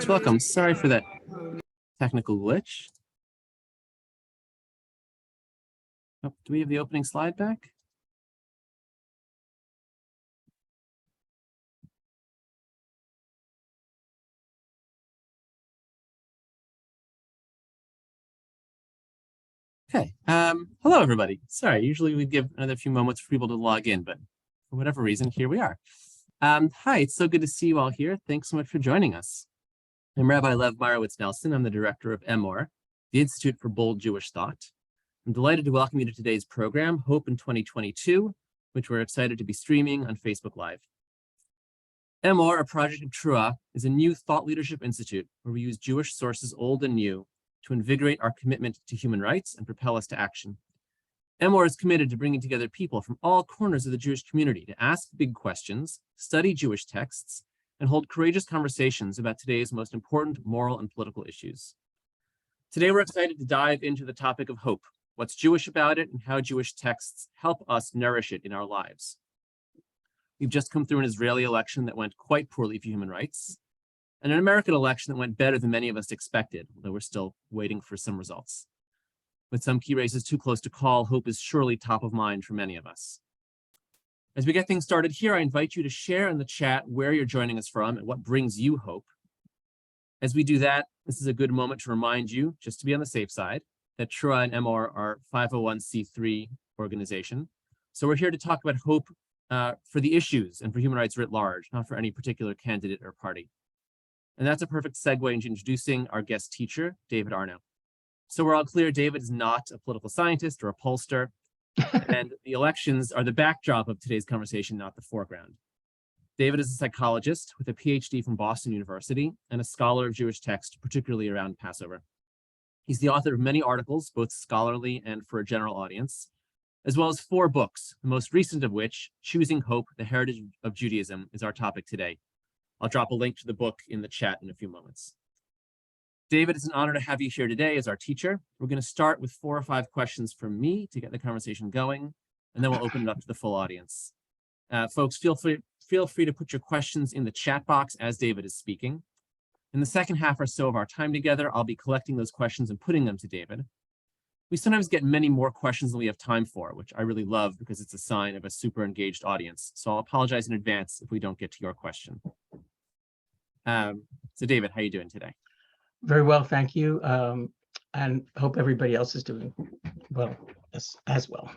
Welcome. Sorry for that technical glitch. Oh, do we have the opening slide back? Okay. Hello, everybody. Sorry, usually we'd give another few moments for people to log in, but for whatever reason, here we are. Hi, it's so good to see you all here. Thanks so much for joining us. I'm Rabbi Lev Meyerowitz-Nelson. I'm the director of EMOR, the Institute for Bold Jewish Thought. I'm delighted to welcome you to today's program, Hope in 2022, which we're excited to be streaming on Facebook Live. EMOR, a project of T'ruah, is a new thought leadership institute where we use Jewish sources old and new to invigorate our commitment to human rights and propel us to action. EMOR is committed to bringing together people from all corners of the Jewish community to ask big questions, study Jewish texts, and hold courageous conversations about today's most important moral and political issues. Today, we're excited to dive into the topic of hope, what's Jewish about it, and how Jewish texts help us nourish it in our lives. We've just come through an Israeli election that went quite poorly for human rights, and an American election that went better than many of us expected, although we're still waiting for some results. With some key races too close to call, hope is surely top of mind for many of us. As we get things started here, I invite you to share in the chat where you're joining us from and what brings you hope. As we do that, this is a good moment to remind you, just to be on the safe side, that T'ruah and EMOR are 501c3 organization. So we're here to talk about hope for the issues and for human rights writ large, not for any particular candidate or party. And that's a perfect segue into introducing our guest teacher, David Arno. So we're all clear, David is not a political scientist or a pollster, and the elections are the backdrop of today's conversation, not the foreground. David is a psychologist with a PhD from Boston University and a scholar of Jewish text, particularly around Passover. He's the author of many articles, both scholarly and for a general audience, as well as 4 books, the most recent of which, Choosing Hope, The Heritage of Judaism, is our topic today. I'll drop a link to the book in the chat in a few moments. David, it's an honor to have you here today as our teacher. We're going to start with 4 or 5 questions from me to get the conversation going, and then we'll open it up to the full audience. Folks, feel free to put your questions in the chat box as David is speaking. In the second half or so of our time together, I'll be collecting those questions and putting them to David. We sometimes get many more questions than we have time for, which I really love because it's a sign of a super engaged audience. So I'll apologize in advance if we don't get to your question. So David, how are you doing today? Very well, thank you. And hope everybody else is doing well as well.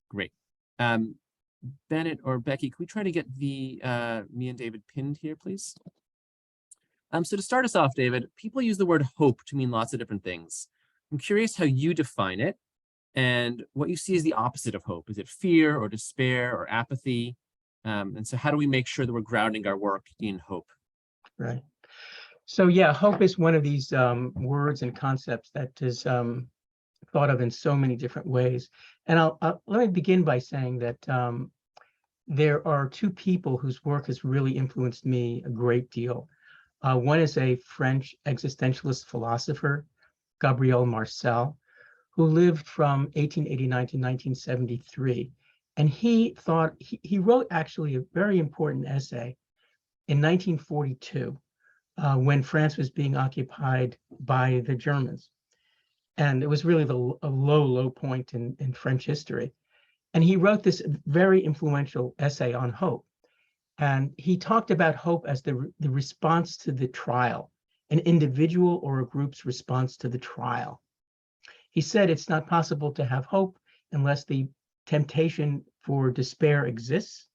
Great. Bennett or Becky, can we try to get the me and David pinned here, please? So to start us off, David, people use the word hope to mean lots of different things. I'm curious how you define it and what you see as the opposite of hope. Is it fear or despair or apathy? And so how do we make sure that we're grounding our work in hope? Right. So yeah, hope is one of these words and concepts that is thought of in so many different ways. And let me begin by saying that there are 2 people whose work has really influenced me a great deal. One is a French existentialist philosopher, Gabriel Marcel, who lived from 1889 to 1973. And he wrote actually a very important essay in 1942 when France was being occupied by the Germans. And it was really a low point in French history. And he wrote this very influential essay on hope. And he talked about hope as the response to the trial, an individual or a group's response to the trial. He said it's not possible to have hope unless the temptation for despair exists.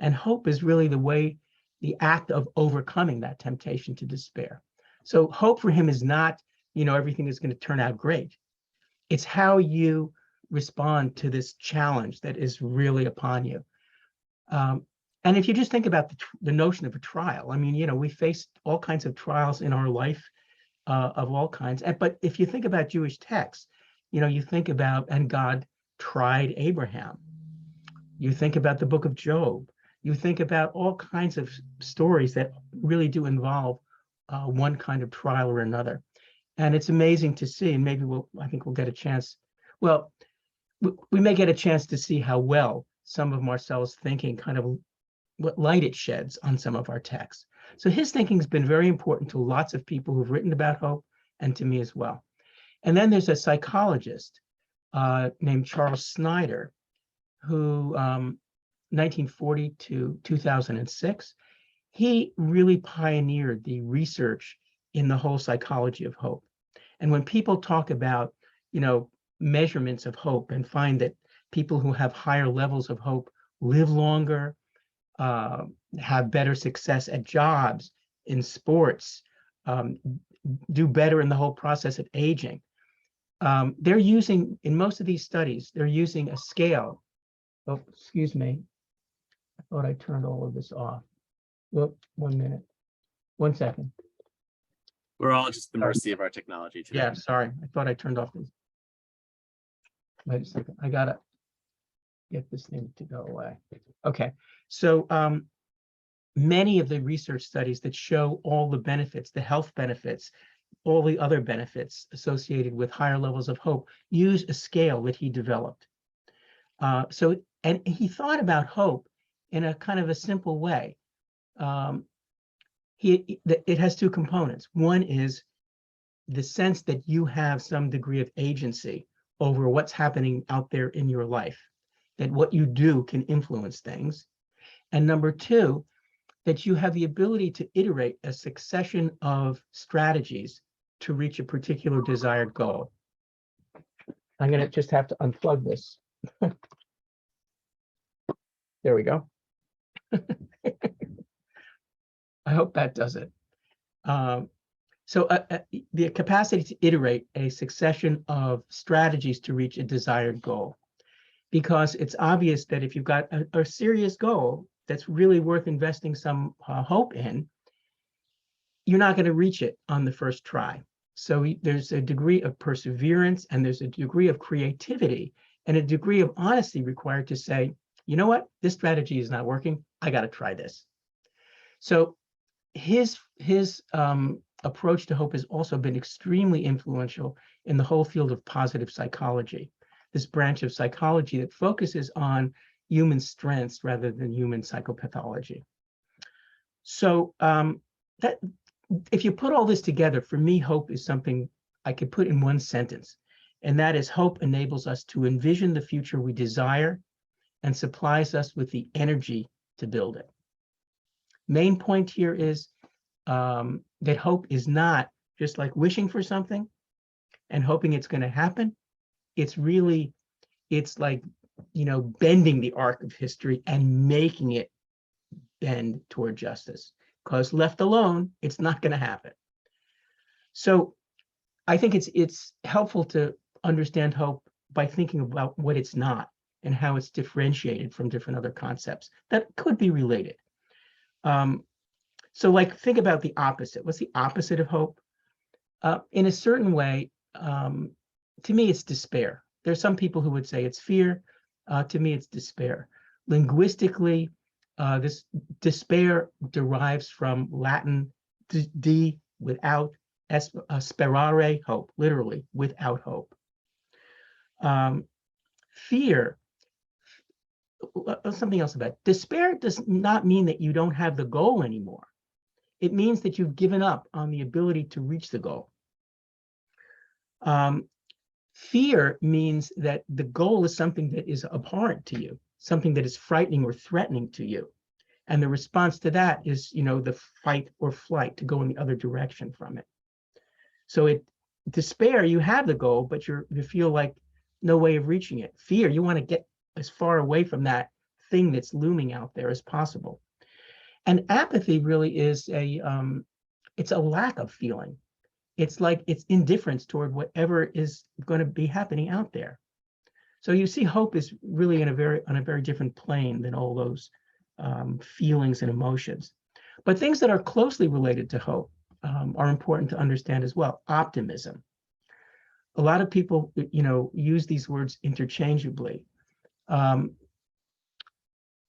And hope is really the act of overcoming that temptation to despair. So hope for him is not, everything is going to turn out great. It's how you respond to this challenge that is really upon you. And if you just think about the notion of a trial, I mean, we face all kinds of trials in our life, of all kinds. But if you think about Jewish texts, you think about, and God tried Abraham. You think about the book of Job. You think about all kinds of stories that really do involve one kind of trial or another. And it's amazing to see, and maybe I think we'll get a chance. Well, we may get a chance to see how well some of Marcel's thinking, kind of what light it sheds on some of our texts. So his thinking has been very important to lots of people who've written about hope, and to me as well. And then there's a psychologist named Charles Snyder, who 1940 to 2006, he really pioneered the research in the whole psychology of hope. And when people talk about, measurements of hope and find that people who have higher levels of hope live longer, have better success at jobs, in sports, do better in the whole process of aging. They're using, in most of these studies, they're using a scale. Oh, excuse me. I thought I turned all of this off. Well, 1 minute. 1 second. We're all just at the mercy of our technology today. Yeah, sorry. I thought I turned off this. Wait a second. I gotta get this thing to go away. Okay. So many of the research studies that show all the benefits, the health benefits, all the other benefits associated with higher levels of hope, use a scale that he developed. And he thought about hope in a kind of a simple way. It has two components. One is the sense that you have some degree of agency over what's happening out there in your life, that what you do can influence things. And number two, that you have the ability to iterate a succession of strategies to reach a particular desired goal. I'm going to just have to unplug this. There we go. I hope that does it. So the capacity to iterate a succession of strategies to reach a desired goal, because it's obvious that if you've got a serious goal that's really worth investing some hope in, you're not going to reach it on the first try. So there's a degree of perseverance, and there's a degree of creativity and a degree of honesty required to say, you know what, this strategy is not working. I got to try this. So his approach to hope has also been extremely influential in the whole field of positive psychology, this branch of psychology that focuses on human strengths rather than human psychopathology. So that if you put all this together, for me, hope is something I could put in one sentence, and that is hope enables us to envision the future we desire and supplies us with the energy to build it. Main point here is that hope is not just like wishing for something and hoping it's going to happen. It's like, bending the arc of history and making it bend toward justice, because left alone, it's not going to happen. So I think it's helpful to understand hope by thinking about what it's not and how it's differentiated from different other concepts that could be related. So think about the opposite. What's the opposite of hope? In a certain way, to me, it's despair. There's some people who would say it's fear. To me, it's despair. Linguistically, this despair derives from Latin de, without, sperare, hope, literally, without hope. Fear, something else about it. Despair does not mean that you don't have the goal anymore. It means that you've given up on the ability to reach the goal. Fear means that the goal is something that is abhorrent to you, something that is frightening or threatening to you. And the response to that is, the fight or flight, to go in the other direction from it. So despair, you have the goal, but you feel like no way of reaching it. Fear, you want to get as far away from that thing that's looming out there as possible. And apathy really is it's a lack of feeling. It's like it's indifference toward whatever is going to be happening out there. So you see, hope is really on a very different plane than all those feelings and emotions. But things that are closely related to hope are important to understand as well. Optimism. A lot of people, use these words interchangeably.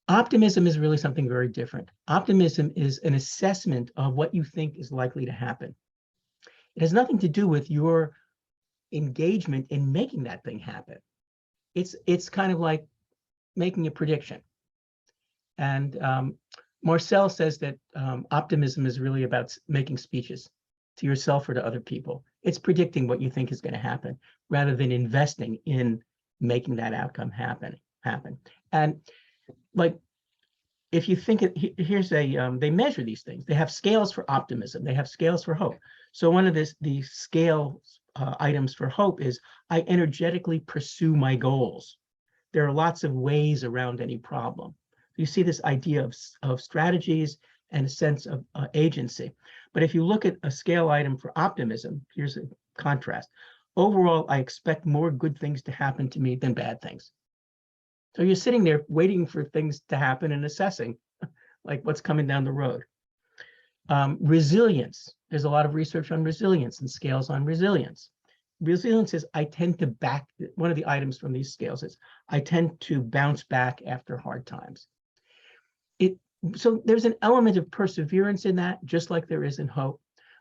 Optimism is really something very different. Optimism is an assessment of what you think is likely to happen. It has nothing to do with your engagement in making that thing happen. It's kind of like making a prediction. And Marcel says that optimism is really about making speeches to yourself or to other people. It's predicting what you think is going to happen rather than investing in making that outcome happen. And like, if you think here's they measure these things. They have scales for optimism. They have scales for hope. So one of the scale items for hope is I energetically pursue my goals. There are lots of ways around any problem. You see this idea of strategies and a sense of agency. But if you look at a scale item for optimism, here's a contrast. Overall, I expect more good things to happen to me than bad things. So you're sitting there waiting for things to happen and assessing like what's coming down the road. Resilience. There's a lot of research on resilience and scales on resilience. Resilience is one of the items from these scales is I tend to bounce back after hard times. So there's an element of perseverance in that, just like there is in hope,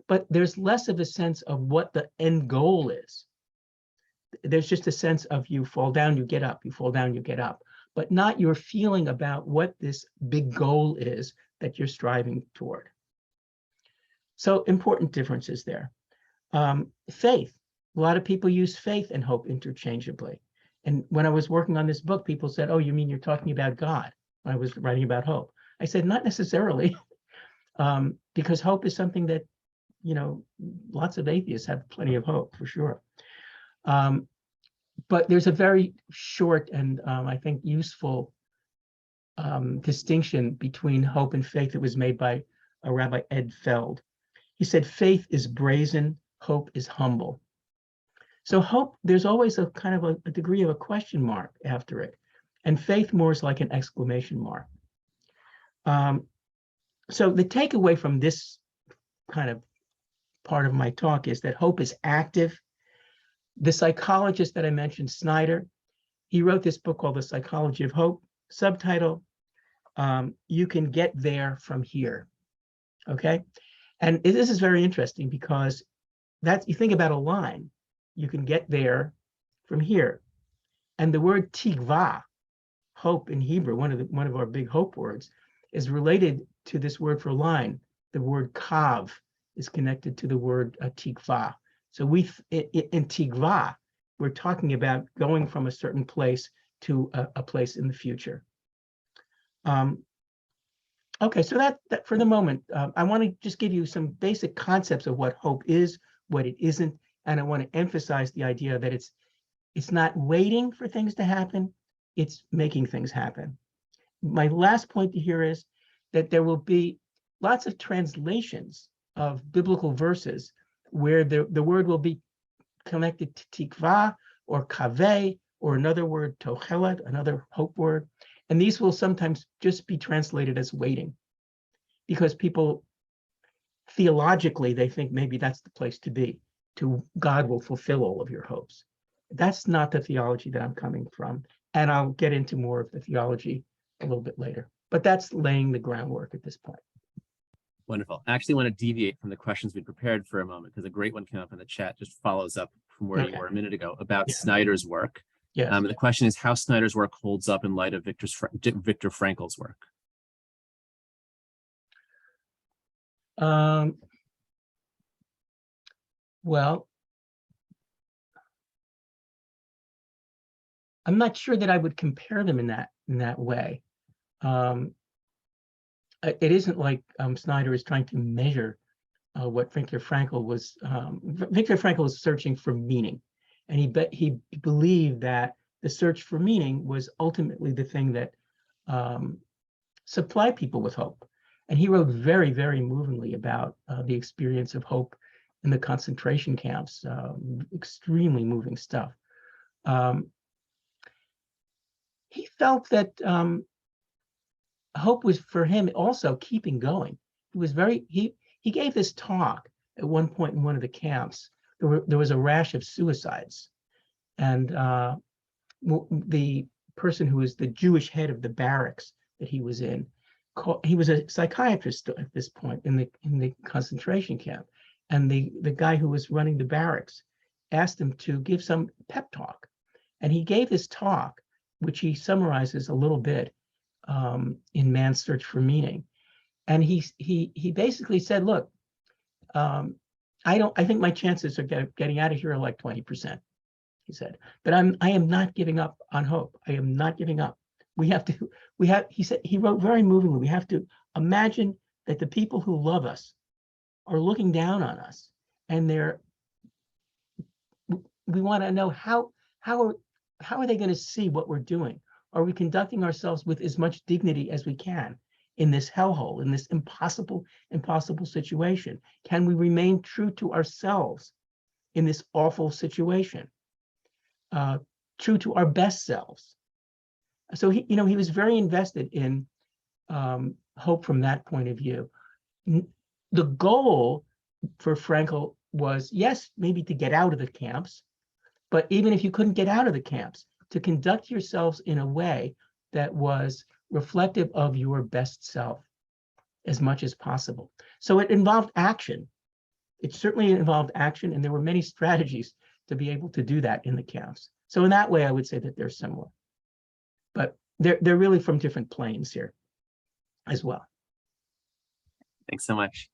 but there's less of a sense of what the end goal is. There's just a sense of you fall down, you get up, you fall down, you get up, but not your feeling about what this big goal is that you're striving toward. So important differences there. Faith. A lot of people use faith and hope interchangeably. And when I was working on this book, people said, oh, you mean you're talking about God? When I was writing about hope. I said, not necessarily, because hope is something that, lots of atheists have plenty of hope, for sure. But there's a very short and I think useful distinction between hope and faith that was made by Rabbi Ed Feld. He said, faith is brazen, hope is humble. So hope, there's always a kind of a degree of a question mark after it. And faith more is like an exclamation mark. So the takeaway from this kind of part of my talk is that hope is active. The psychologist that I mentioned, Snyder, he wrote this book called The Psychology of Hope. Subtitle, You Can Get There From Here. Okay. And this is very interesting because you think about a line, you can get there from here. And the word tikva, hope in Hebrew, one of our big hope words, is related to this word for line. The word kav is connected to the word tikva. So in tikva, we're talking about going from a certain place to a place in the future. Okay, so that for the moment, I want to just give you some basic concepts of what hope is, what it isn't, and I want to emphasize the idea that it's not waiting for things to happen, it's making things happen. My last point here is that there will be lots of translations of biblical verses where the word will be connected to tikva or kaveh or another word, tochelet, another hope word. And these will sometimes just be translated as waiting because people theologically, they think maybe that's the place to be, God will fulfill all of your hopes. That's not the theology that I'm coming from. And I'll get into more of the theology a little bit later, but that's laying the groundwork at this point. Wonderful. I actually want to deviate from the questions we prepared for a moment because a great one came up in the chat, just follows up from where you were a minute ago about Snyder's work. Yes. The question is how Snyder's work holds up in light of Viktor Frankl's work. Well, I'm not sure that I would compare them in that way. It isn't like Snyder is trying to measure what Viktor Frankl was. Viktor Frankl was searching for meaning, and he believed that the search for meaning was ultimately the thing that supplied people with hope. And he wrote very, very movingly about the experience of hope in the concentration camps. Extremely moving stuff. He felt that hope was for him also keeping going. He was he gave this talk at one point in one of the camps, there was a rash of suicides. And the person who was the Jewish head of the barracks that he was in, he was a psychiatrist at this point in the concentration camp. And the guy who was running the barracks asked him to give some pep talk. And he gave this talk, which he summarizes a little bit in Man's Search for Meaning. And he basically said, look, I think my chances of getting out of here are like 20%, he said, but I am not giving up on hope. I am not giving up. He said, he wrote very movingly, we have to imagine that the people who love us are looking down on us, and we want to know how are they going to see what we're doing? Are we conducting ourselves with as much dignity as we can in this hellhole, in this impossible situation? Can we remain true to ourselves in this awful situation? True to our best selves. So he was very invested in hope from that point of view. The goal for Frankl was, yes, maybe to get out of the camps, but even if you couldn't get out of the camps, to conduct yourselves in a way that was reflective of your best self as much as possible. So it involved action. It certainly involved action, and there were many strategies to be able to do that in the camps. So in that way, I would say that they're similar, but they're really from different planes here as well. Thanks so much.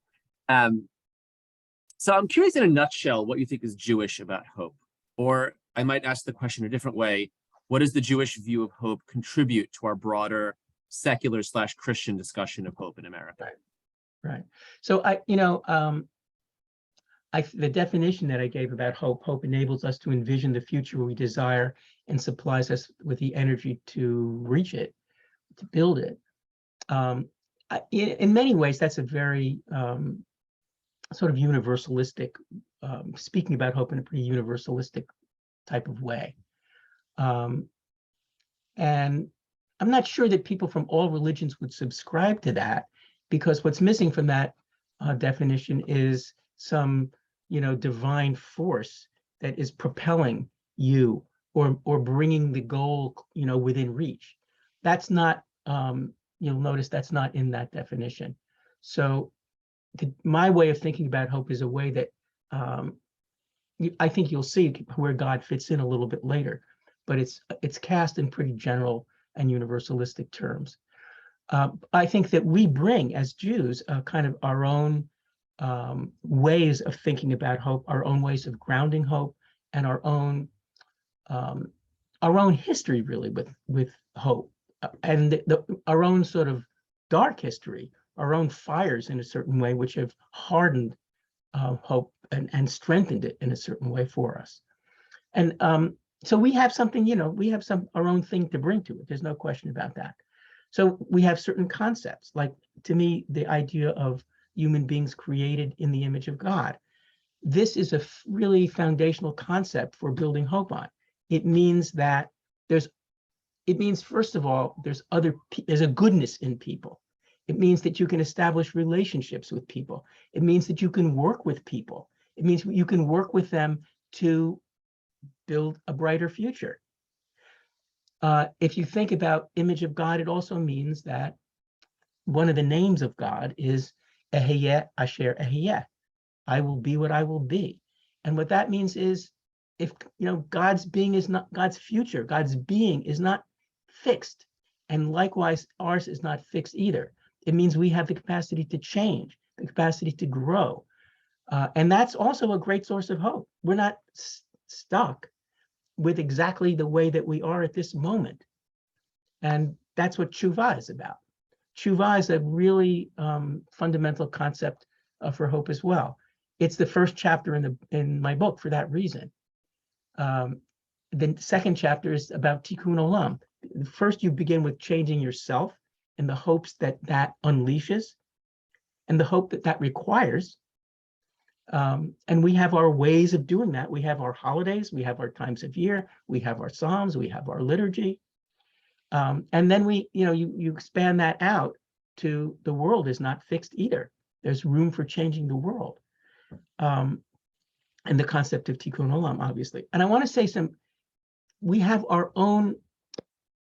So I'm curious, in a nutshell, what you think is Jewish about hope, or I might ask the question a different way. What does the Jewish view of hope contribute to our broader secular/Christian discussion of hope in America? Right. So the definition that I gave about hope enables us to envision the future we desire and supplies us with the energy to reach it, to build it. In many ways, that's a very sort of universalistic, speaking about hope in a pretty universalistic type of way. And I'm not sure that people from all religions would subscribe to that, because what's missing from that definition is some, divine force that is propelling you or bringing the goal, within reach. That's not, you'll notice that's not in that definition. So my way of thinking about hope is a way that I think you'll see where God fits in a little bit later, but it's cast in pretty general and universalistic terms. I think that we bring, as Jews, kind of our own ways of thinking about hope, our own ways of grounding hope, and our own history really with hope, and our own sort of dark history, our own fires in a certain way, which have hardened hope and strengthened it in a certain way for us. And so we have something, we have our own thing to bring to it. There's no question about that. So we have certain concepts, like, to me, the idea of human beings created in the image of God. This is a really foundational concept for building hope on. It means that first of all, there's a goodness in people. It means that you can establish relationships with people. It means that you can work with people. It means you can work with them to build a brighter future. If you think about image of God, it also means that one of the names of God is Ehyeh Asher Ehyeh. I will be what I will be. And what that means is, if God's being is not God's future, God's being is not fixed, and likewise ours is not fixed either. It means we have the capacity to change, the capacity to grow. And that's also a great source of hope. We're not stuck with exactly the way that we are at this moment. And that's what Tshuva is about. Tshuva is a really fundamental concept for hope as well. It's the first chapter in my book for that reason. The second chapter is about Tikkun Olam. First, you begin with changing yourself and the hopes that unleashes, and the hope that requires. And we have our ways of doing that. We have our holidays, we have our times of year, we have our psalms, we have our liturgy. And then you expand that out to the world is not fixed either. There's room for changing the world. and the concept of tikkun olam, obviously. And I want to say we have our own,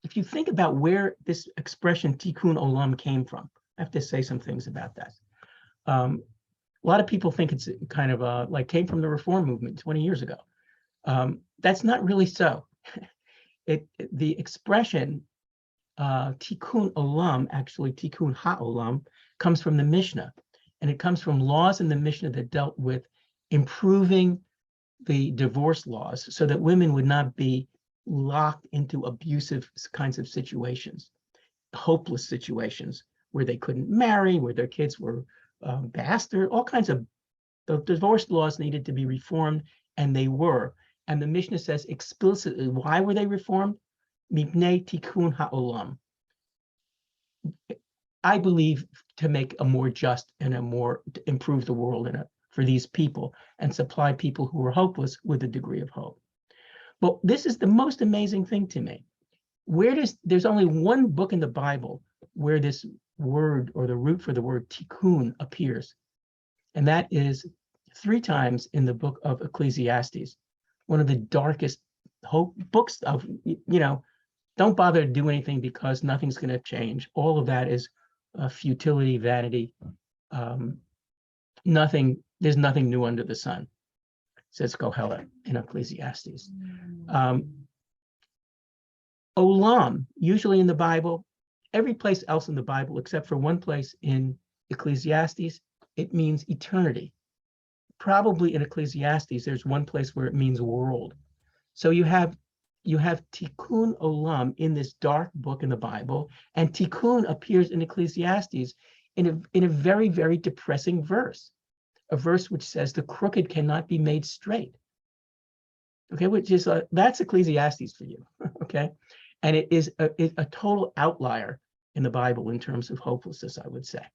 if you think about where this expression tikkun olam came from, I have to say some things about that. A lot of people think it's kind of like came from the Reform movement 20 years ago. That's not really so. The expression tikkun olam, actually tikkun ha'olam, comes from the Mishnah, and it comes from laws in the Mishnah that dealt with improving the divorce laws so that women would not be locked into abusive kinds of situations, hopeless situations where they couldn't marry, where their kids were bastard, all kinds of, the divorce laws needed to be reformed, and they were. And the Mishnah says explicitly, why were they reformed? Mipnei tikkun ha'olam. I believe to make a more just and to improve the world for these people and supply people who are hopeless with a degree of hope. But this is the most amazing thing to me. There's only one book in the Bible where this word, or the root for the word tikkun, appears. And that is 3 times in the book of Ecclesiastes, one of the darkest books of, don't bother to do anything because nothing's going to change. All of that is futility, vanity. There's nothing new under the sun, says Kohelet in Ecclesiastes. Olam, usually in the Bible, every place else in the Bible, except for one place in Ecclesiastes, it means eternity. Probably in Ecclesiastes, there's one place where it means world. So you have tikkun olam in this dark book in the Bible, and tikkun appears in Ecclesiastes in a very, very depressing verse, a verse which says the crooked cannot be made straight. Okay, which is that's Ecclesiastes for you. Okay, and it is a total outlier in the Bible in terms of hopelessness, I would say.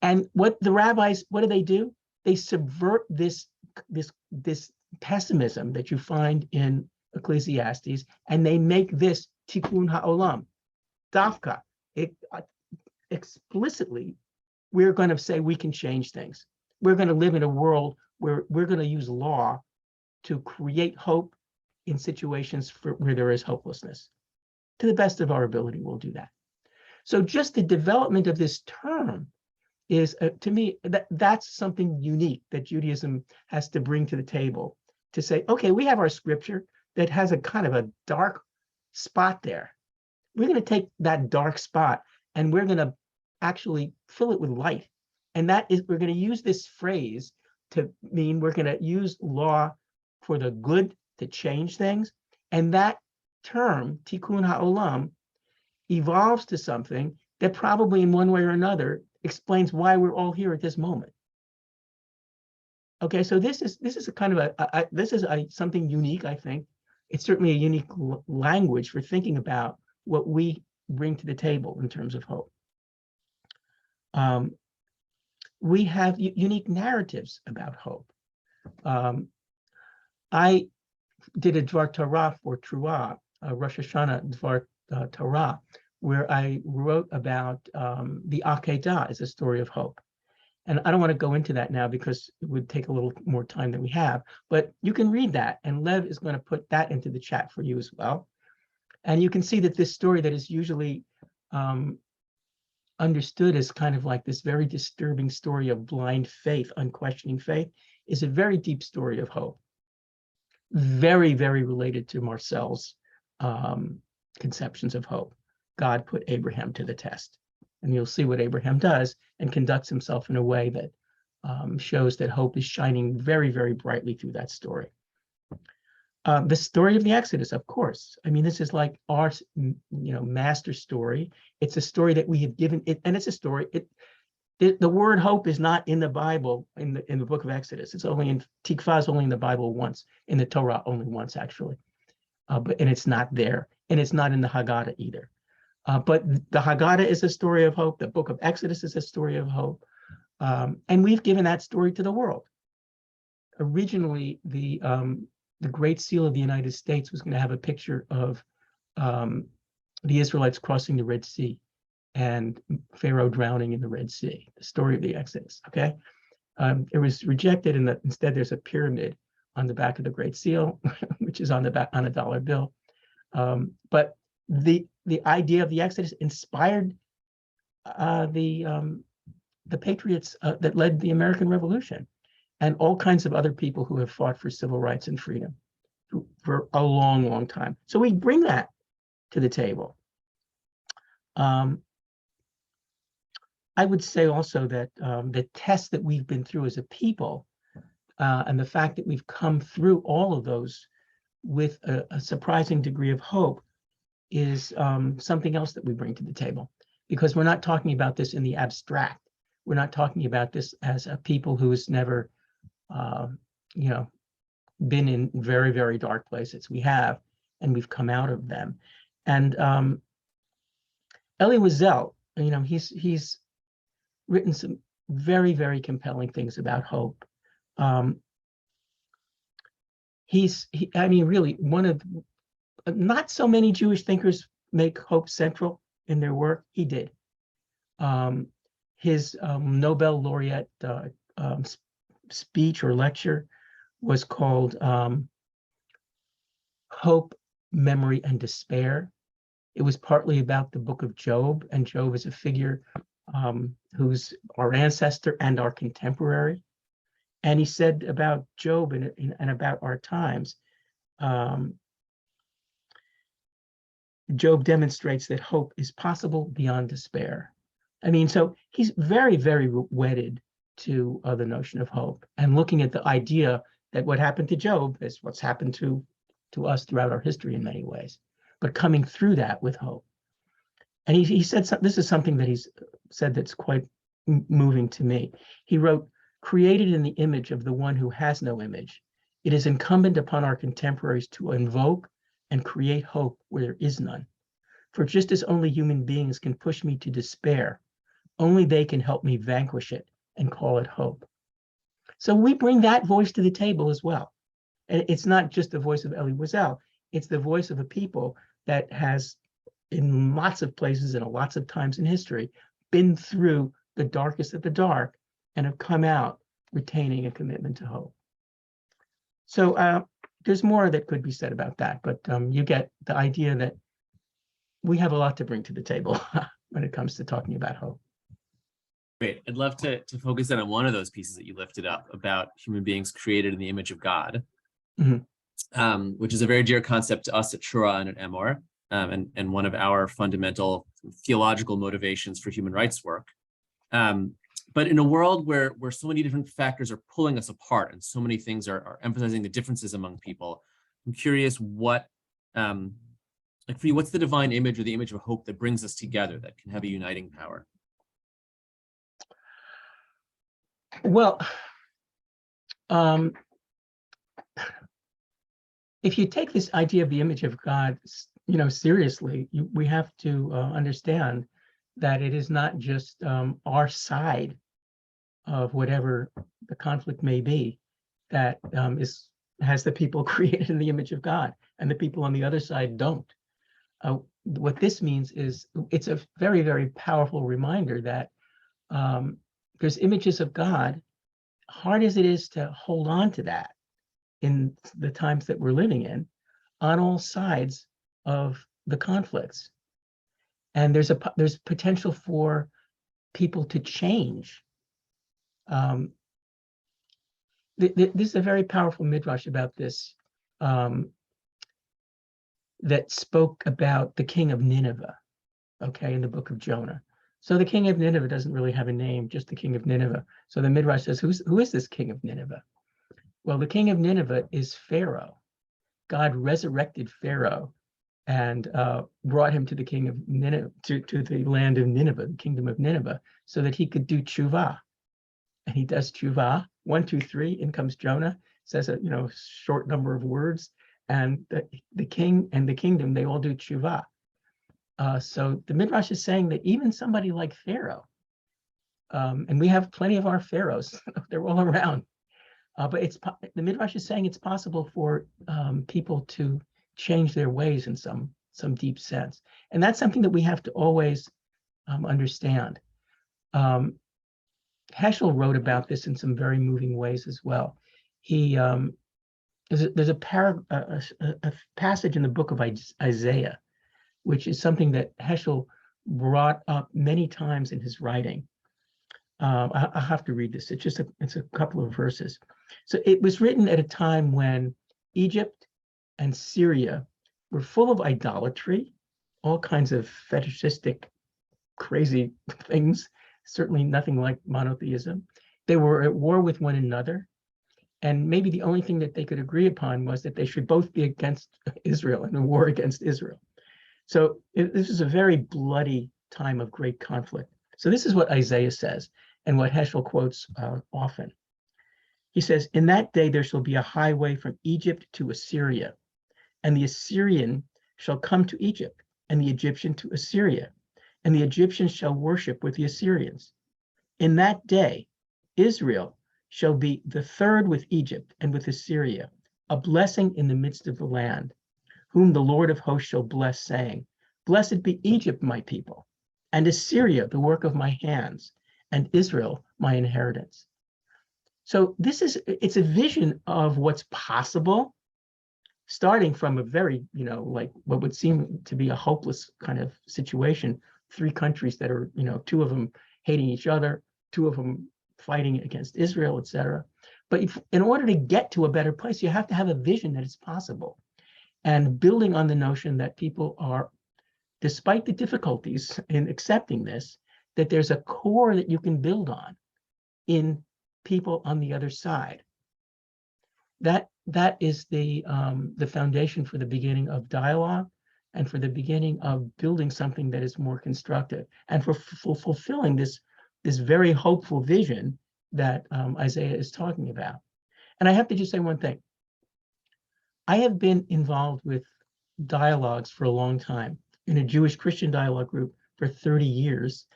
And what the rabbis, what do? They subvert this pessimism that you find in Ecclesiastes, and they make this tikkun ha'olam, dafka. It explicitly, we're going to say we can change things. We're going to live in a world where we're going to use law to create hope in situations where there is hopelessness. To the best of our ability, we'll do that. So just the development of this term is, to me, that's something unique that Judaism has to bring to the table, to say, okay, we have our scripture that has a kind of a dark spot there. We're going to take that dark spot and we're going to actually fill it with light. And that is, we're going to use this phrase to mean we're going to use law for the good to change things. And that term, tikkun ha'olam, evolves to something that probably in one way or another explains why we're all here at this moment. Okay, so this is a kind of something unique, I think. It's certainly a unique language for thinking about what we bring to the table in terms of hope. We have unique narratives about hope. I did a Dvar Torah for Truah, Rosh Hashanah Dvar Torah, where I wrote about the Akedah as a story of hope. And I don't want to go into that now because it would take a little more time than we have, but you can read that, and Lev is going to put that into the chat for you as well. And you can see that this story that is usually understood as kind of like this very disturbing story of blind faith, unquestioning faith, is a very deep story of hope. Very, very related to Marcel's conceptions of hope. God put Abraham to the test. And you'll see what Abraham does and conducts himself in a way that shows that hope is shining very, very brightly through that story. The story of the Exodus, of course. I mean, this is like our, master story. It's a story that we have given it, and it's a story. The word hope is not in the Bible in the book of Exodus. It's only in Tikvah is only in the Bible once, in the Torah only once actually, and it's not there, and it's not in the Haggadah either. But the Haggadah is a story of hope. The book of Exodus is a story of hope, and we've given that story to the world. Originally, the Great Seal of the United States was going to have a picture of the Israelites crossing the Red Sea, and Pharaoh drowning in the Red Sea, the story of the Exodus, okay? It was rejected, and instead there's a pyramid on the back of the Great Seal, which is on the back on a dollar bill. But the idea of the Exodus inspired the patriots that led the American Revolution, and all kinds of other people who have fought for civil rights and freedom for a long, long time. So we bring that to the table. I would say also that the test that we've been through as a people, and the fact that we've come through all of those with a surprising degree of hope, is something else that we bring to the table. Because we're not talking about this in the abstract. We're not talking about this as a people who has never, been in very, very dark places. We have, and we've come out of them. And Elie Wiesel, he's written some very, very compelling things about hope. Really, one of not so many Jewish thinkers make hope central in their work. He did. His Nobel laureate speech or lecture was called Hope, Memory, and Despair. It was partly about the book of Job, and Job is a figure who's our ancestor and our contemporary. And he said about Job and about our times, Job demonstrates that hope is possible beyond despair. So he's very, very wedded to the notion of hope, and looking at the idea that what happened to Job is what's happened to us throughout our history in many ways, but coming through that with hope. And he said, this is something that he's said that's quite moving to me. He wrote, "Created in the image of the one who has no image, it is incumbent upon our contemporaries to invoke and create hope where there is none. For just as only human beings can push me to despair, only they can help me vanquish it and call it hope." So we bring that voice to the table as well. And it's not just the voice of Elie Wiesel, it's the voice of a people that has, in lots of places and lots of times in history, been through the darkest of the dark and have come out retaining a commitment to hope. So there's more that could be said about that, but you get the idea that we have a lot to bring to the table when it comes to talking about hope. Great. I'd love to focus in on one of those pieces that you lifted up about human beings created in the image of God, which is a very dear concept to us at Shura and at Emor, and one of our fundamental theological motivations for human rights work. But in a world where so many different factors are pulling us apart and so many things are emphasizing the differences among people, I'm curious what, for you, what's the divine image or the image of hope that brings us together, that can have a uniting power? Well, if you take this idea of the image of God, seriously, we have to understand that it is not just our side of whatever the conflict may be that has the people created in the image of God, and the people on the other side don't. What this means is it's a very, very powerful reminder that there's images of God, hard as it is to hold on to that in the times that we're living in, on all sides of the conflicts. And there's potential for people to change. This is a very powerful midrash about this, that spoke about the king of Nineveh, in the book of Jonah. So the king of Nineveh doesn't really have a name, just the king of Nineveh. So the midrash says, who is this king of Nineveh? Well, the king of Nineveh is Pharaoh. God resurrected Pharaoh and brought him to the king of Nineveh, to the land of Nineveh, the kingdom of Nineveh, so that he could do tshuva. And he does tshuva. 1, 2, 3. In comes Jonah. Says a short number of words, and the king and the kingdom, they all do tshuva. So the midrash is saying that even somebody like Pharaoh, and we have plenty of our pharaohs, they're all around. But the midrash is saying it's possible for people to change their ways in some deep sense, and that's something that we have to always understand. Heschel wrote about this in some very moving ways as well. He there's a passage in the book of Isaiah, which is something that Heschel brought up many times in his writing. I'll have to read this. It's a couple of verses. So it was written at a time when Egypt and Syria were full of idolatry, all kinds of fetishistic, crazy things, certainly nothing like monotheism. They were at war with one another. And maybe the only thing that they could agree upon was that they should both be against Israel in a war against Israel. So this is a very bloody time of great conflict. So this is what Isaiah says and what Heschel quotes often. He says, "In that day there shall be a highway from Egypt to Assyria, and the Assyrian shall come to Egypt, and the Egyptian to Assyria, and the Egyptians shall worship with the Assyrians. In that day, Israel shall be the third with Egypt and with Assyria, a blessing in the midst of the land, whom the Lord of hosts shall bless, saying, Blessed be Egypt, my people, and Assyria, the work of my hands, and Israel, my inheritance." So it's a vision of what's possible, starting from a very, like what would seem to be a hopeless kind of situation, 3 countries that are, 2 of them hating each other, 2 of them fighting against Israel, etc. But in order to get to a better place, you have to have a vision that it's possible. And building on the notion that people are, despite the difficulties in accepting this, that there's a core that you can build on in people on the other side. That is the foundation for the beginning of dialogue and for the beginning of building something that is more constructive and for fulfilling this very hopeful vision that Isaiah is talking about. And I have to just say one thing. I have been involved with dialogues for a long time, in a Jewish Christian dialogue group for 30 years,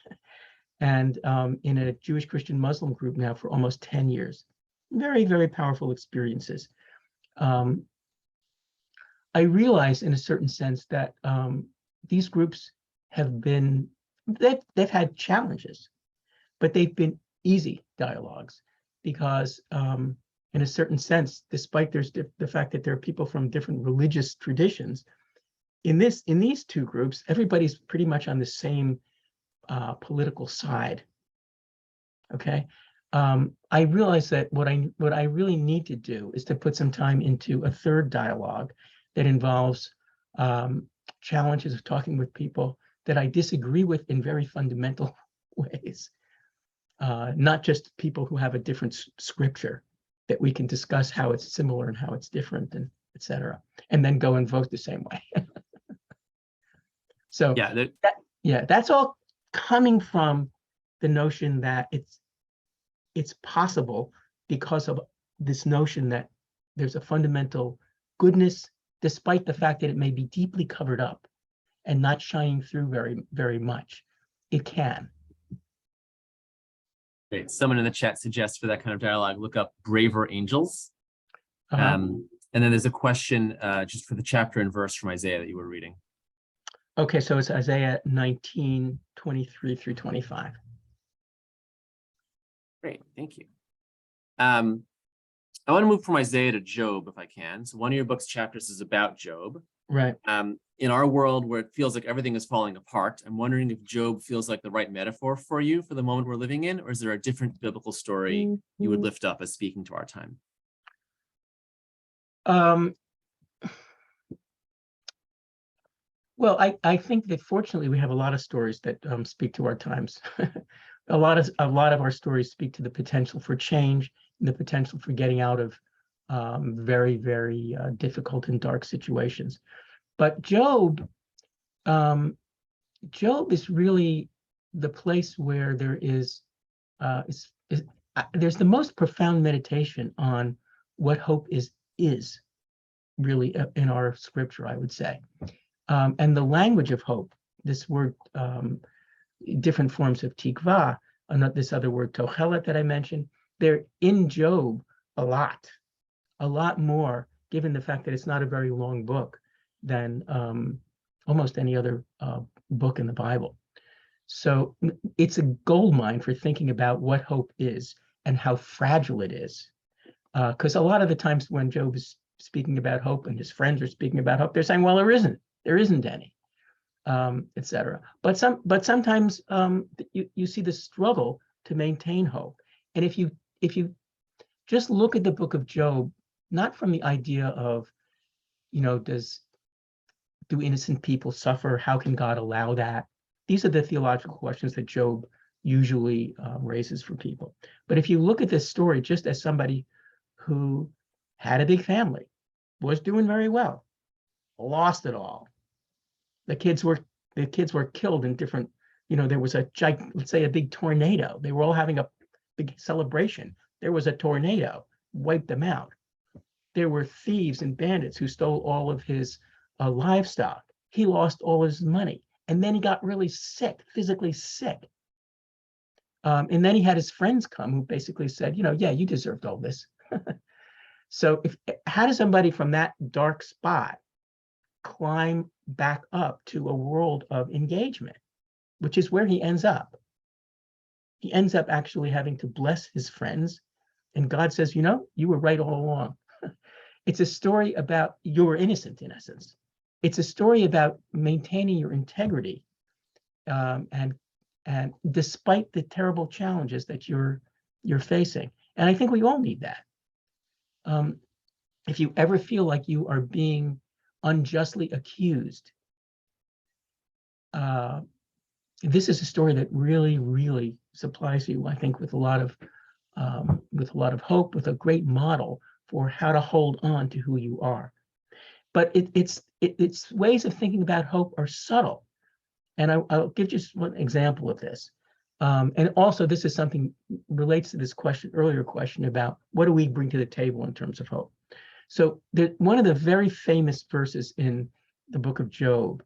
and in a Jewish Christian Muslim group now for almost 10 years. Very, very powerful experiences. I realize in a certain sense that these groups have been, they've had challenges, but they've been easy dialogues because in a certain sense, despite the fact that there are people from different religious traditions, in these 2 groups, everybody's pretty much on the same political side. Okay. I realize that what I really need to do is to put some time into a third dialogue that involves challenges of talking with people that I disagree with in very fundamental ways, not just people who have a different scripture that we can discuss how it's similar and how it's different, and etc., and then go and vote the same way. So that's all coming from the notion that it's possible because of this notion that there's a fundamental goodness, despite the fact that it may be deeply covered up and not shining through very, very much. It can. Great. Someone in the chat suggests for that kind of dialogue, look up Braver Angels. And then there's a question just for the chapter and verse from Isaiah that you were reading. Okay, so it's Isaiah 19:23 through 25. Great, thank you. I want to move from Isaiah to Job, if I can. So one of your book's chapters is about Job. Right. In our world where it feels like everything is falling apart, I'm wondering if Job feels like the right metaphor for you for the moment we're living in, or is there a different biblical story you would lift up as speaking to our time? Well, I think that fortunately we have a lot of stories that speak to our times. A lot of our stories speak to the potential for change and the potential for getting out of very, very difficult and dark situations. But Job is really the place where there is there's the most profound meditation on what hope is really in our scripture, I would say. And the language of hope, this word, different forms of tikva, this other word, tochelet, that I mentioned, they're in Job a lot more, given the fact that it's not a very long book than almost any other book in the Bible. So it's a gold mine for thinking about what hope is and how fragile it is. Because a lot of the times when Job is speaking about hope and his friends are speaking about hope, they're saying, well, there isn't any, etc. But sometimes you see the struggle to maintain hope. And if you just look at the book of Job, not from the idea of, do innocent people suffer? How can God allow that? These are the theological questions that Job usually raises for people. But if you look at this story just as somebody who had a big family, was doing very well, lost it all. The kids were killed in different, there was let's say a big tornado. They were all having a big celebration. There was a tornado, wiped them out. There were thieves and bandits who stole all of his livestock. He lost all his money. And then he got really sick, physically sick. And then he had his friends come who basically said, yeah, you deserved all this. So how does somebody from that dark spot climb back up to a world of engagement, which is where he ends up? He ends up actually having to bless his friends. And God says, you were right all along. It's a story about you were innocent, in essence. It's a story about maintaining your integrity, and despite the terrible challenges that you're facing. And I think we all need that. If you ever feel like you are being unjustly accused, this is a story that really, really supplies you, I think, with a lot of hope, with a great model for how to hold on to who you are. But its ways of thinking about hope are subtle. And I'll give just one example of this. And also, this is something relates to this earlier question about what do we bring to the table in terms of hope. So one of the very famous verses in the book of Job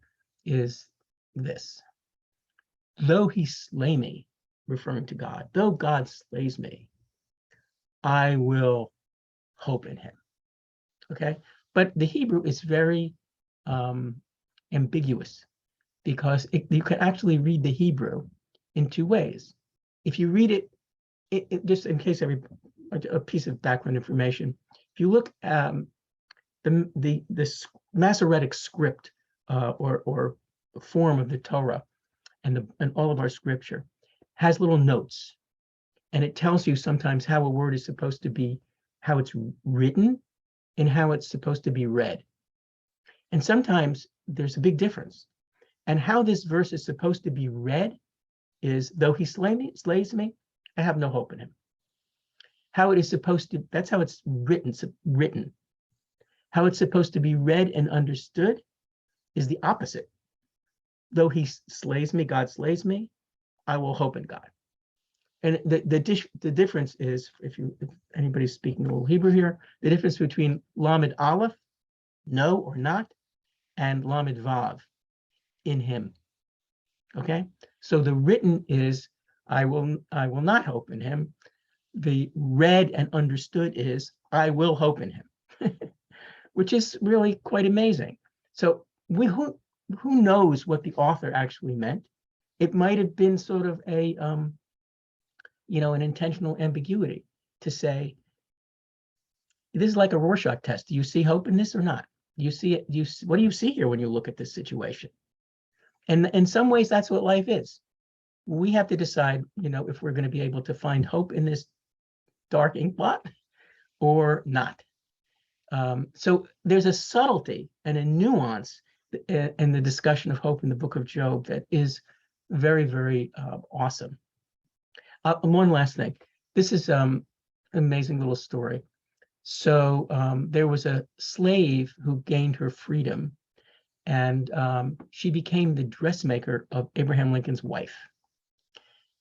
is this: though he slay me, referring to God, though God slays me, I will hope in him. Okay? But the Hebrew is very ambiguous, because you can actually read the Hebrew in two ways. If you read it just in case a piece of background information, if you look at the Masoretic script or form of the Torah and all of our scripture has little notes, and it tells you sometimes how a word is supposed to be, how it's written, and how it's supposed to be read. And sometimes there's a big difference. And how this verse is supposed to be read is, though he slays me, I have no hope in him. How it is supposed to, that's how it's written. How it's supposed to be read and understood is the opposite. Though he slays me, God slays me, I will hope in God. And the difference is, if anybody's speaking a little Hebrew here, the difference between Lamed Aleph, no or not, and Lamed Vav, in him. Okay, so the written is, I will not hope in him. The read and understood is, I will hope in him, which is really quite amazing. So who knows what the author actually meant? It might have been sort of an intentional ambiguity to say, this is like a Rorschach test. Do you see hope in this or not? Do you see it? What do you see here when you look at this situation? And in some ways, that's what life is. We have to decide, if we're going to be able to find hope in this dark ink blot or not. So there's a subtlety and a nuance in the discussion of hope in the book of Job that is very, very awesome. One last thing. This is an amazing little story. So there was a slave who gained her freedom, and she became the dressmaker of Abraham Lincoln's wife.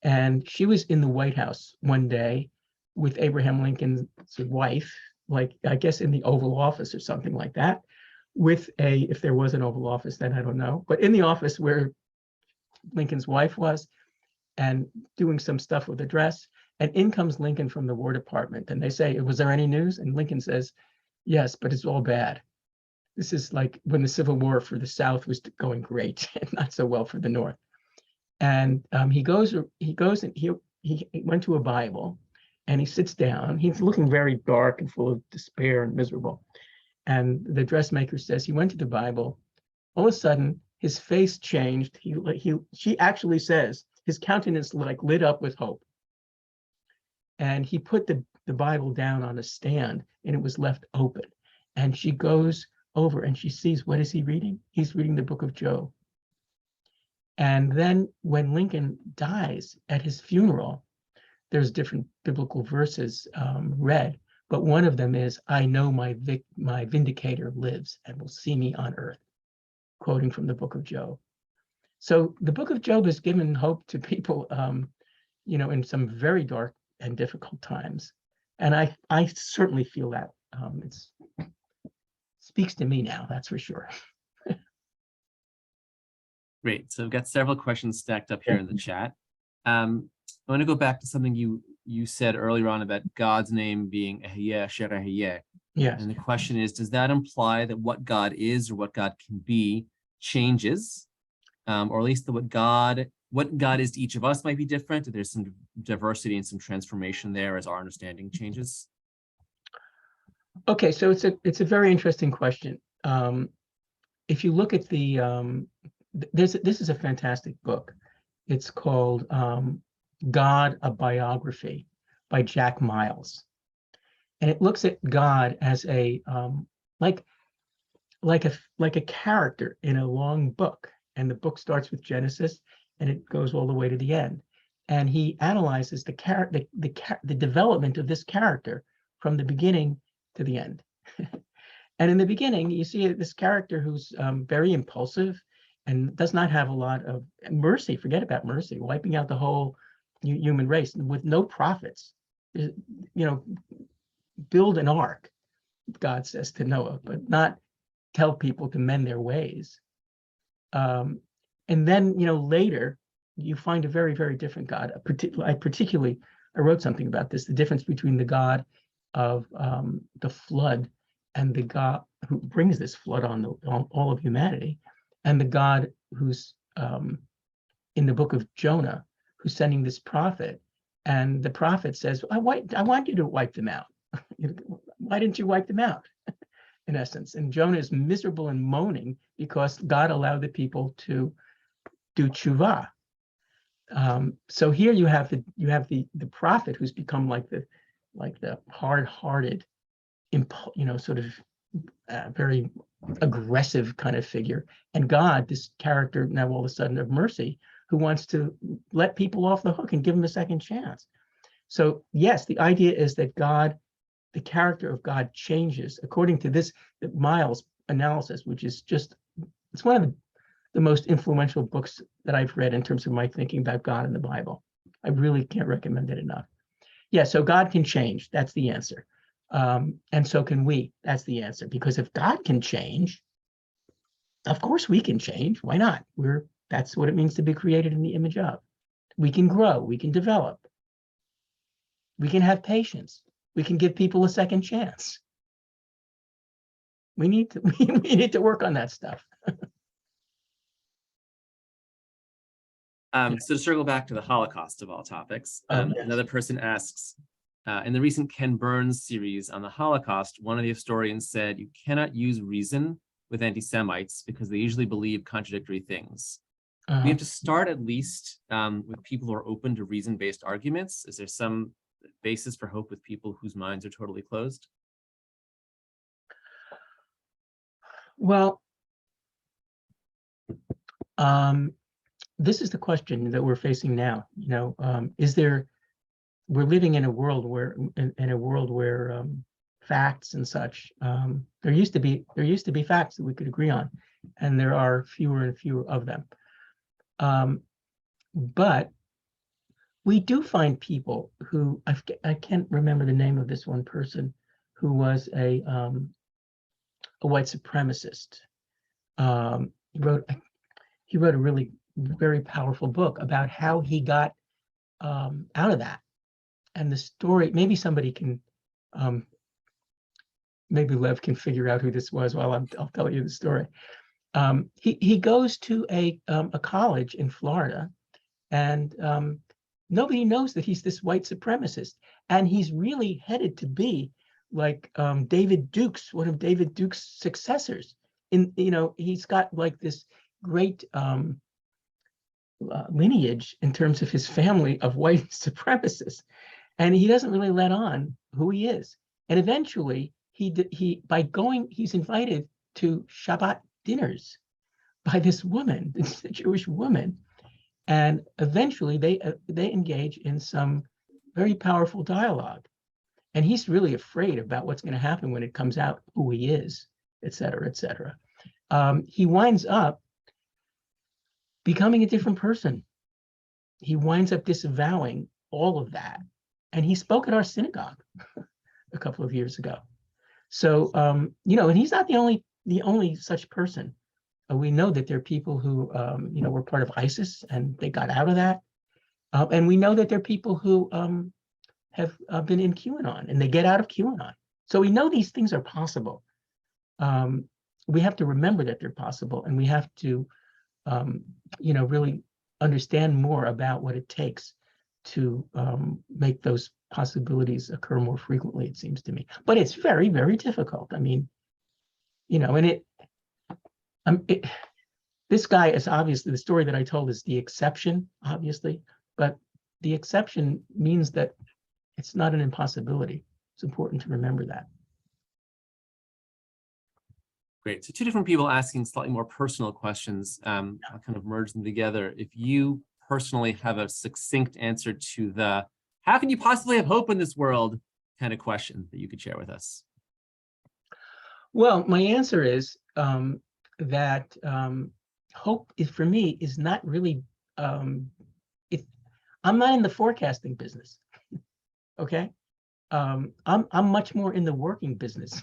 And she was in the White House one day with Abraham Lincoln's wife, like I guess in the Oval Office or something like that, if there was an Oval Office then, I don't know, but in the office where Lincoln's wife was, and doing some stuff with the dress. And in comes Lincoln from the War Department, and they say, was there any news? And Lincoln says, yes, but it's all bad. This is like when the Civil War for the South was going great and not so well for the North. And he goes and he went to a Bible, and he sits down. He's looking very dark and full of despair and miserable. And the dressmaker says he went to the Bible. All of a sudden, his face changed. She actually says his countenance like lit up with hope. And he put the Bible down on a stand, and it was left open. And she goes over and she sees, what is he reading? He's reading the book of Job. And then when Lincoln dies at his funeral, there's different biblical verses read, but one of them is, "I know my vindicator lives and will see me on earth," quoting from the book of Job. So the book of Job has given hope to people, in some very dark and difficult times. And I certainly feel that. It speaks to me now, that's for sure. Great. So we've got several questions stacked up here in the chat. I want to go back to something you said earlier on about God's name being Ehyeh Asher Ehyeh. Yes. And the question is, does that imply that what God is or what God can be changes? Or at least that what God is to each of us might be different? That there's some diversity and some transformation there as our understanding changes? Okay, so it's a very interesting question. If you look at this is a fantastic book. It's called God, a Biography by Jack Miles. And it looks at God as a like a character in a long book. And the book starts with Genesis and it goes all the way to the end. And he analyzes the development of this character from the beginning to the end. And in the beginning, you see this character who's very impulsive and does not have a lot of mercy. Forget about mercy, wiping out the whole human race with no prophets. Build an ark, God says to Noah, but not tell people to mend their ways. And then, later you find a very, very different God. I wrote something about this, the difference between the God of the flood and the God who brings this flood on all of humanity, and the God who's in the book of Jonah, who's sending this prophet, and the prophet says, I want you to wipe them out. Why didn't you wipe them out? In essence. And Jonah is miserable and moaning because God allowed the people to do tshuva. So here you have the prophet who's become like the hard-hearted, sort of very aggressive kind of figure, and God, this character now all of a sudden of mercy, who wants to let people off the hook and give them a second chance. So yes, the idea is that God, the character of God changes according to this Miles analysis, which is it's one of the most influential books that I've read in terms of my thinking about God in the Bible. I really can't recommend it enough. Yeah, so God can change. That's the answer. And so can we. That's the answer. Because if God can change, of course we can change. Why not? That's what it means to be created in the image of. We can grow. We can develop. We can have patience. We can give people a second chance. We need to work on that stuff. So to circle back to the Holocaust of all topics, Yes. Another person asks, in the recent Ken Burns series on the Holocaust, one of the historians said, you cannot use reason with anti-Semites because they usually believe contradictory things. We have to start at least with people who are open to reason-based arguments. Is there some basis for hope with people whose minds are totally closed? Well, this is the question that we're facing now. We're living in a world where facts and such, there used to be facts that we could agree on, and there are fewer and fewer of them. But we do find people who, I can't remember the name of this one person, who was a white supremacist. He wrote a really very powerful book about how he got out of that. And the story, maybe somebody can, maybe Lev can figure out who this was while I'll tell you the story. He goes to a college in Florida, And nobody knows that he's this white supremacist. And he's really headed to be like David Duke's, one of David Duke's successors. He's got like this great lineage in terms of his family of white supremacists. And he doesn't really let on who he is. And eventually he's invited to Shabbat dinners by this woman, this Jewish woman. And eventually they engage in some very powerful dialogue. And he's really afraid about what's going to happen when it comes out who he is, et cetera, et cetera. He winds up becoming a different person. He winds up disavowing all of that. And he spoke at our synagogue a couple of years ago. So, and he's not the only such person. We know that there are people who, were part of ISIS and they got out of that. And we know that there are people who have been in QAnon and they get out of QAnon. So we know these things are possible. We have to remember that they're possible, and we have to, really understand more about what it takes to make those possibilities occur more frequently, it seems to me. But it's very, very difficult. I mean, this guy is obviously, the story that I told is the exception, obviously, but the exception means that it's not an impossibility. It's important to remember that. Great. So two different people asking slightly more personal questions. I'll kind of merge them together. If you personally have a succinct answer to the "how can you possibly have hope in this world" kind of question that you could share with us. Well, my answer is that hope is, for me, is not really, I'm not in the forecasting business, okay? I'm much more in the working business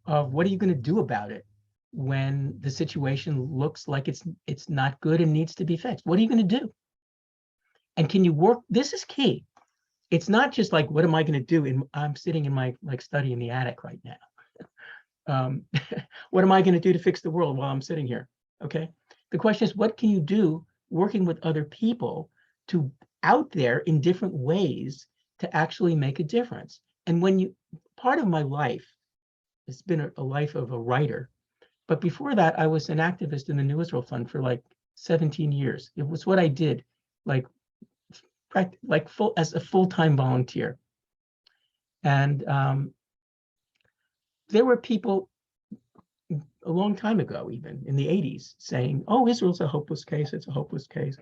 of what are you going to do about it when the situation looks like it's not good and needs to be fixed. What are you going to do? And can you work? This is key. It's not just like, what am I going to do? I'm sitting in my study in the attic right now. What am I going to do to fix the world while I'm sitting here? Okay. The question is, what can you do working with other people to out there in different ways to actually make a difference? And part of my life, it's been a life of a writer. But before that, I was an activist in the New Israel Fund for like 17 years. It was what I did, as a full-time volunteer. And there were people a long time ago, even in the 80s, saying, "Oh, Israel's a hopeless case. It's a hopeless case."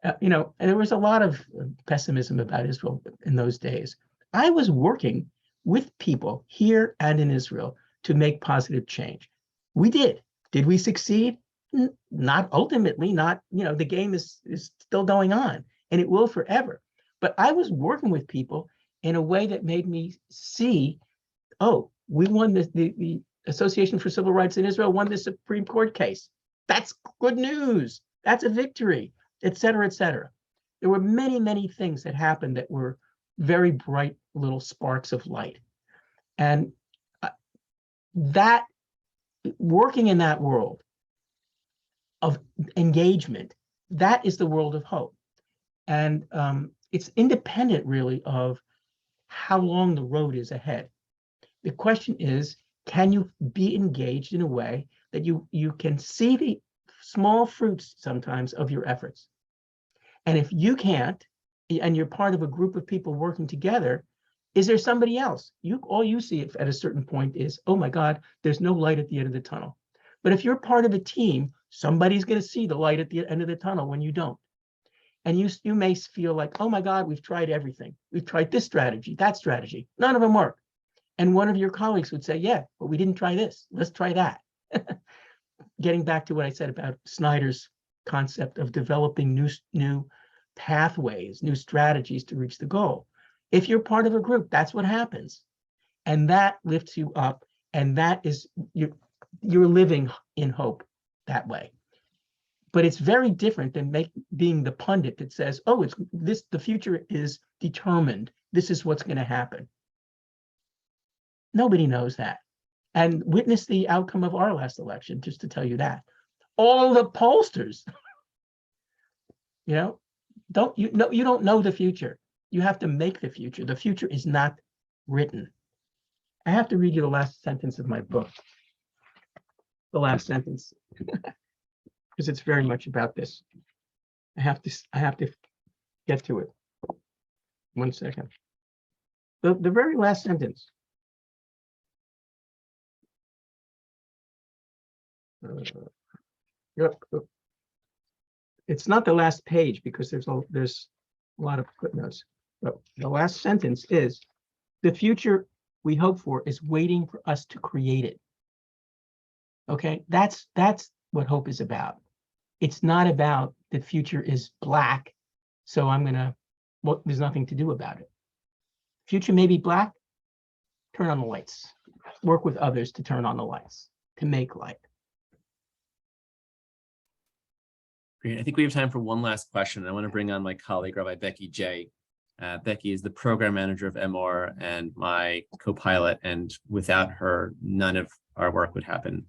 And there was a lot of pessimism about Israel in those days. I was working with people here and in Israel to make positive change. We did. Did we succeed? Not ultimately, not, the game is still going on, and it will forever. But I was working with people in a way that made me see, oh, we won the Association for Civil Rights in Israel won the Supreme Court case. That's good news. That's a victory, et cetera, et cetera. There were many, many things that happened that were very bright little sparks of light. And that working in that world of engagement, that is the world of hope. And it's independent really of how long the road is ahead. The question is, can you be engaged in a way that you can see the small fruits sometimes of your efforts? And if you can't, and you're part of a group of people working together, is there somebody else? All you see at a certain point is, oh my God, there's no light at the end of the tunnel. But if you're part of a team, somebody's going to see the light at the end of the tunnel when you don't. And you may feel like, oh my God, we've tried everything. We've tried this strategy, that strategy. None of them work. And one of your colleagues would say, yeah, but we didn't try this. Let's try that. Getting back to what I said about Snyder's concept of developing new pathways, new strategies to reach the goal. If you're part of a group, that's what happens. And that lifts you up. And that is, you're living in hope that way. But it's very different than being the pundit that says, oh, the future is determined. This is what's going to happen. Nobody knows that. And witness the outcome of our last election, just to tell you that. All the pollsters, you don't know the future. You have to make the future. The future is not written. I have to read you the last sentence of my book. The last sentence, because it's very much about this. I have to get to it. 1 second. The very last sentence. Yep. It's not the last page because there's a lot of footnotes. But the last sentence is, the future we hope for is waiting for us to create it. Okay, that's what hope is about. It's not about the future is black, so there's nothing to do about it. Future may be black, turn on the lights. Work with others to turn on the lights, to make light. Great. I think we have time for one last question. I want to bring on my colleague, Rabbi Becky J. Becky is the program manager of MR and my co-pilot, and without her, none of our work would happen.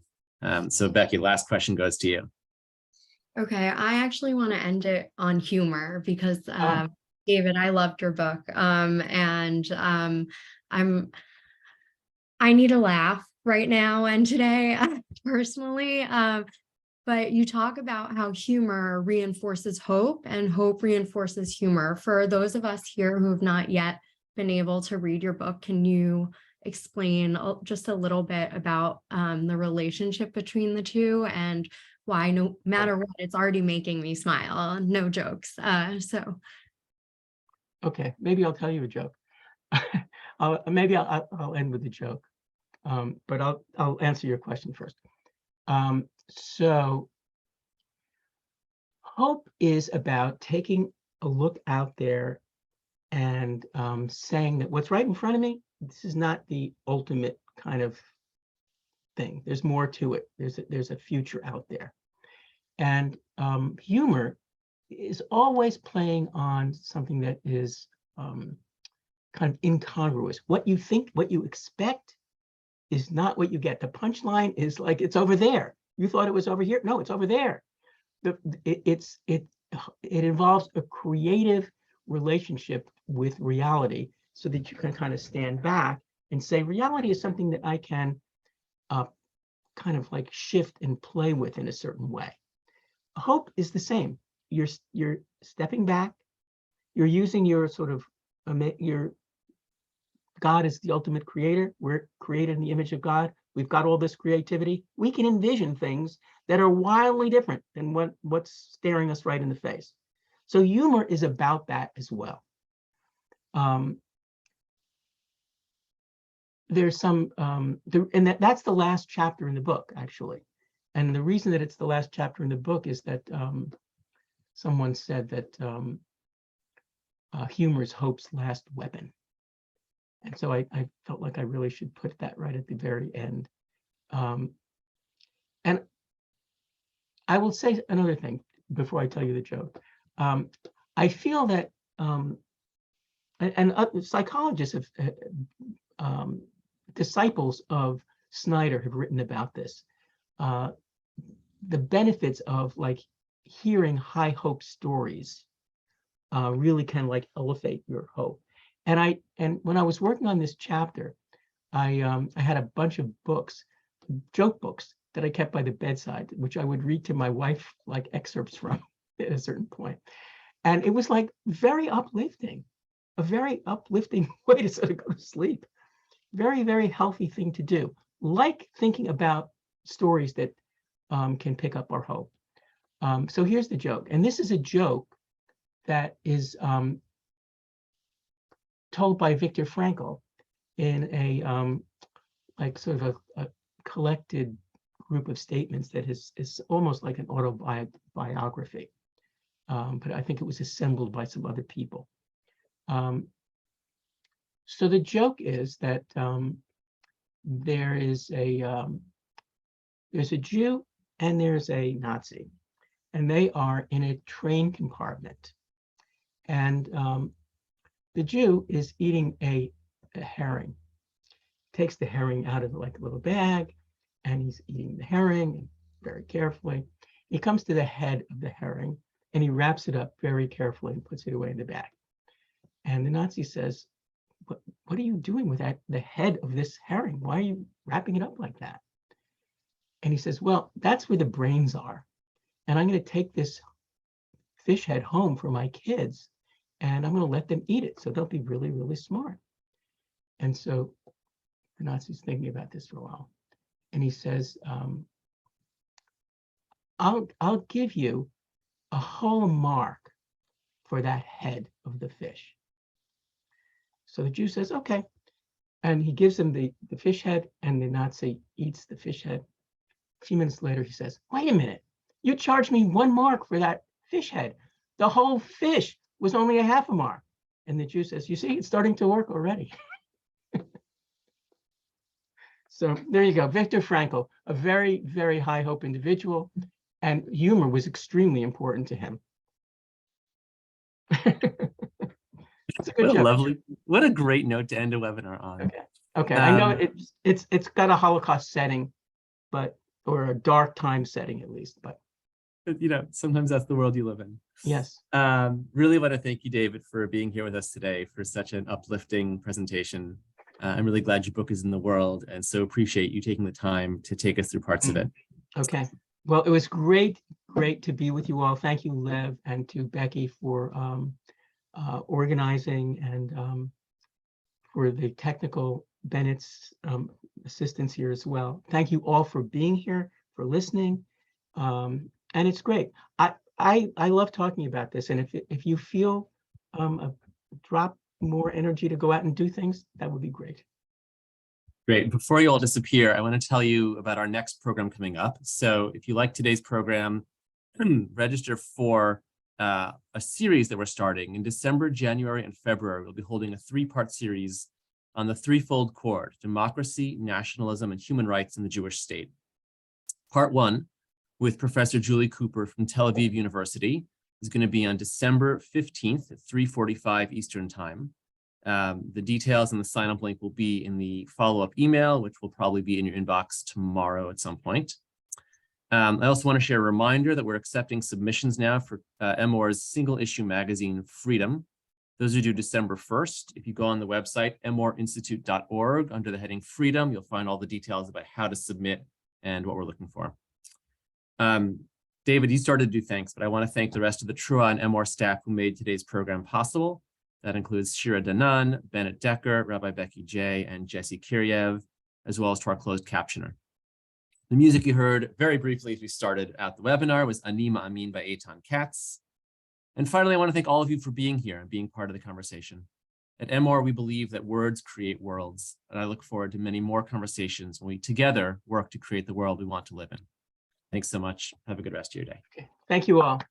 So Becky, last question goes to you. Okay, I actually want to end it on humor because David, I loved your book. I need a laugh right now and today, personally. But you talk about how humor reinforces hope and hope reinforces humor. For those of us here who have not yet been able to read your book, can you explain just a little bit about the relationship between the two and why, no matter what, it's already making me smile? No jokes. Okay, maybe I'll tell you a joke. Maybe I'll end with a joke, but I'll answer your question first. So hope is about taking a look out there and saying that what's right in front of me, this is not the ultimate kind of thing. There's more to it. There's a future out there. And humor is always playing on something that is kind of incongruous. What you think, what you expect is not what you get. The punchline is like, it's over there. You thought it was over here. No, it's over there. It involves a creative relationship with reality so that you can kind of stand back and say, reality is something that I can kind of like shift and play with in a certain way. Hope is the same. You're stepping back. You're using your sort of your God is the ultimate creator. We're created in the image of God. We've got all this creativity. We can envision things that are wildly different than what's staring us right in the face. So humor is about that as well. There's some, and that's the last chapter in the book, actually. And the reason that it's the last chapter in the book is that someone said that humor is hope's last weapon. And so I felt like I really should put that right at the very end. And I will say another thing before I tell you the joke. I feel that, and psychologists have, disciples of Snyder have written about this. The benefits of like hearing high hope stories really can like elevate your hope. And when I was working on this chapter, I had a bunch of books, joke books that I kept by the bedside, which I would read to my wife like excerpts from at a certain point. And it was like very uplifting, a very uplifting way to sort of go to sleep. Very, very healthy thing to do, like thinking about stories that can pick up our hope. So here's the joke, and this is a joke that is told by Viktor Frankl in a like sort of a collected group of statements that is almost like an autobiography, but I think it was assembled by some other people. So the joke is that there's a Jew and there's a Nazi, and they are in a train compartment, and the Jew is eating a herring. Takes the herring out of like a little bag, and he's eating the herring very carefully. He comes to the head of the herring, and he wraps it up very carefully and puts it away in the bag. And the Nazi says, what are you doing with the head of this herring? Why are you wrapping it up like that? And he says, well, that's where the brains are. And I'm going to take this fish head home for my kids, and I'm going to let them eat it. So they'll be really, really smart. And so the Nazi's thinking about this for a while. And he says, I'll give you a whole mark for that head of the fish. So the Jew says, okay. And he gives him the fish head, and the Nazi eats the fish head. A few minutes later, he says, wait a minute, you charged me 1 mark for that fish head. The whole fish was only a half a mark. And the Jew says, you see, it's starting to work already. So there you go, Viktor Frankl, a very, very high hope individual, and humor was extremely important to him. It's a good What a joke. lovely, what a great note to end a webinar on. Okay. Okay, I know Um, it's got a Holocaust setting, but or a dark time setting at least. But You know, sometimes that's the world you live in. yes, Really want to thank you, David, for being here with us today for such an uplifting presentation. I'm really glad your book is in the world, and so appreciate you taking the time to take us through parts of it. okay. Well, it was great to be with you all. Thank you, Lev, and to Becky for organizing and for the technical Bennett's assistance here as well. Thank you all for being here, for listening, and it's great. I love talking about this, and if you feel a drop more energy to go out and do things, that would be great. Great. Before you all disappear, I want to tell you about our next program coming up. So if you like today's program, register for a series that we're starting in December, January, and February. We'll be holding a 3-part series on the threefold chord: democracy, nationalism, and human rights in the Jewish state. Part 1, with Professor Julie Cooper from Tel Aviv University, is going to be on December 15th at 3:45 Eastern Time. The details and the sign-up link will be in the follow-up email, which will probably be in your inbox tomorrow at some point. I also want to share a reminder that we're accepting submissions now for Emor's single-issue magazine, Freedom. Those are due December 1st. If you go on the website, emorinstitute.org, under the heading Freedom, you'll find all the details about how to submit and what we're looking for. David, you started to do thanks, but I want to thank the rest of the Trua and Emor staff who made today's program possible. That includes Shira Danan, Bennett Decker, Rabbi Becky J, and Jesse Kiryev, as well as to our closed captioner. The music you heard very briefly as we started out the webinar was Anima Amin by Eitan Katz. And finally, I want to thank all of you for being here and being part of the conversation. At Emor, we believe that words create worlds, and I look forward to many more conversations when we together work to create the world we want to live in. Thanks so much. Have a good rest of your day. Okay. Thank you all.